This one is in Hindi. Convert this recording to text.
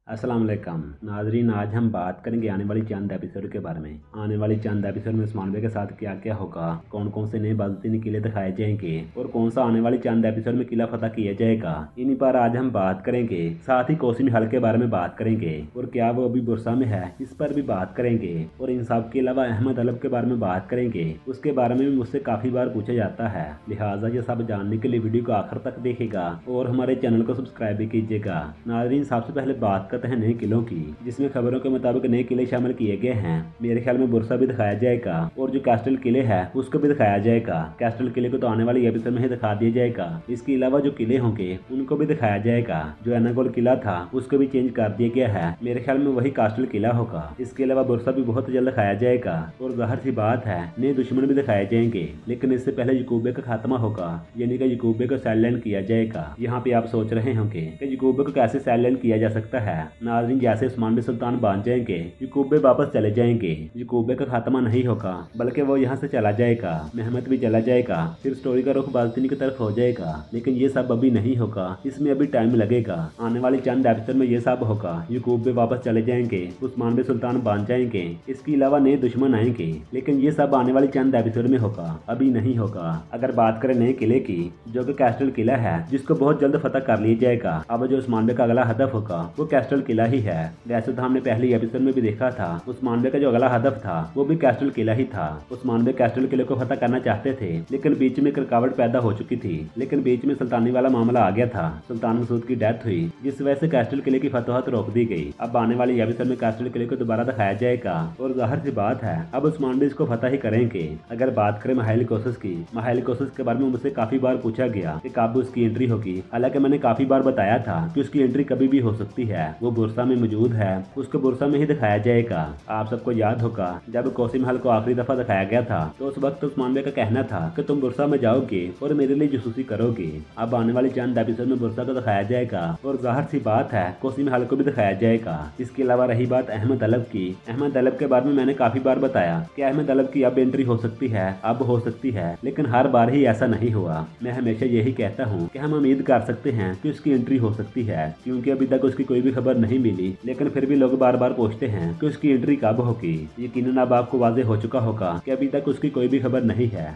अस्सलाम वालेकुम नाजरीन, आज हम बात करेंगे आने वाली चंद एपिसोड के बारे में। आने वाली चंद एपिसोड में उस्मान बे के साथ क्या क्या होगा, कौन कौन से नए बाजुद्दीन किले दिखाए जाएंगे और कौन सा आने वाली चंद एपिसोड में किला फतह किया जाएगा, इन्हीं पर आज हम बात करेंगे। साथ ही कोसी महल के बारे में बात करेंगे और क्या वो अभी बुरसा में है, इस पर भी बात करेंगे। और इन सब के अलावा अहमद अलव के बारे में बात करेंगे। उसके बारे में भी मुझसे काफी बार पूछा जाता है, लिहाजा ये सब जानने के लिए वीडियो को आखिर तक देखेगा और हमारे चैनल को सब्सक्राइब भी कीजिएगा। नाजरीन, सबसे पहले बात करते हैं नए किलों की, जिसमें खबरों के मुताबिक नए किले शामिल किए गए हैं। मेरे ख्याल में बुरसा भी दिखाया जाएगा और जो कैस्टल किले है उसको भी दिखाया जाएगा। कैस्टल किले को तो आने वाली एपिसोड में ही दिखा दिया जाएगा। इसके अलावा जो किले होंगे उनको भी दिखाया जाएगा। जो एनागोल किला था उसको भी चेंज कर दिया गया है, मेरे ख्याल में वही कैस्टल किला होगा। इसके अलावा बुरसा भी बहुत जल्द दिखाया जाएगा और जाहिर सी बात है नए दुश्मन भी दिखाए जाएंगे। लेकिन इससे पहले यकूबे का खात्मा होगा, यानी कि यकूबे को साइलेंट किया जाएगा। यहाँ पे आप सोच रहे होंगे कि यकूबे को कैसे साइलेंट किया जा सकता है। नाज़रीन, जैसे उस्मान बिन सुल्तान बन जाएंगे यकूबे वापस चले जाएंगे। यकूबे का खात्मा नहीं होगा बल्कि वो यहाँ से चला जाएगा, मेहमत भी चला जाएगा, फिर स्टोरी का रुख बाजुद्दीन की तरफ हो जाएगा। लेकिन ये सब अभी नहीं होगा, इसमें अभी टाइम लगेगा। आने वाली चंद एपिसोड में ये सब होगा। यकूबे वापस चले जाएंगे, उस्मान बिन सुल्तान बन जाएंगे, इसके अलावा नए दुश्मन आएंगे। लेकिन ये सब आने वाली चंद एपिसोड में होगा, अभी नहीं होगा। अगर बात करें नए किले की, जो कि कैस्टल किला है, जिसको बहुत जल्द फतह कर लिया जाएगा। अब जो उस्मान बे का अगला हदफ होगा वो कैस्टल किला ही है। वैसे तो हमने पहली एपिसोड में भी देखा था उस्मान बे का जो अगला हदफ था वो भी कैस्टल किला ही था। उस्मान बे कैस्टल किले को फतह करना चाहते थे, लेकिन बीच में एक रुकावट पैदा हो चुकी थी। लेकिन बीच में सुल्तानी वाला मामला आ गया था, सुल्तान मसूद की डेथ हुई, जिस वजह से कैस्टल किले की फतहत रोक दी गई। अब आने वाली एपिसोड में कैस्टल किले को दोबारा दिखाया जाएगा और जाहिर सी बात है अब उस्मान बे इसको फतह ही करेंगे। अगर बात करें महाइल कोसिस की, महाइल कोसिस के बारे में मुझसे काफी बार पूछा गया कि कब उसकी एंट्री होगी। हालांकि मैंने काफी बार बताया था कि उसकी एंट्री कभी भी हो सकती है। वो बुरसा में मौजूद है, उसको बुरसा में ही दिखाया जाएगा। आप सबको याद होगा जब कोसी महल को आखिरी दफा दिखाया गया था तो उस वक्त उस्मान बे का कहना था कि तुम बुरसा में जाओगे और मेरे लिए जासूसी करोगे। अब आने वाली चंद एपिसोड में बुरसा को दिखाया जाएगा और जाहिर सी बात है कोसी महल को भी दिखाया जाएगा। इसके अलावा रही बात अहमद अलव की, अहमद अलव के बारे में मैंने काफी बार बताया कि अहमद अलव की अब एंट्री हो सकती है, अब हो सकती है, लेकिन हर बार ही ऐसा नहीं हुआ। मैं हमेशा यही कहता हूँ कि हम उम्मीद कर सकते हैं कि उसकी एंट्री हो सकती है, क्योंकि अभी तक उसकी कोई भी खबर नहीं मिली। लेकिन फिर भी लोग बार बार पूछते हैं कि उसकी एंट्री कब होगी। यकीनन अब आपको वाज़ेह हो चुका होगा कि अभी तक उसकी कोई भी खबर नहीं है।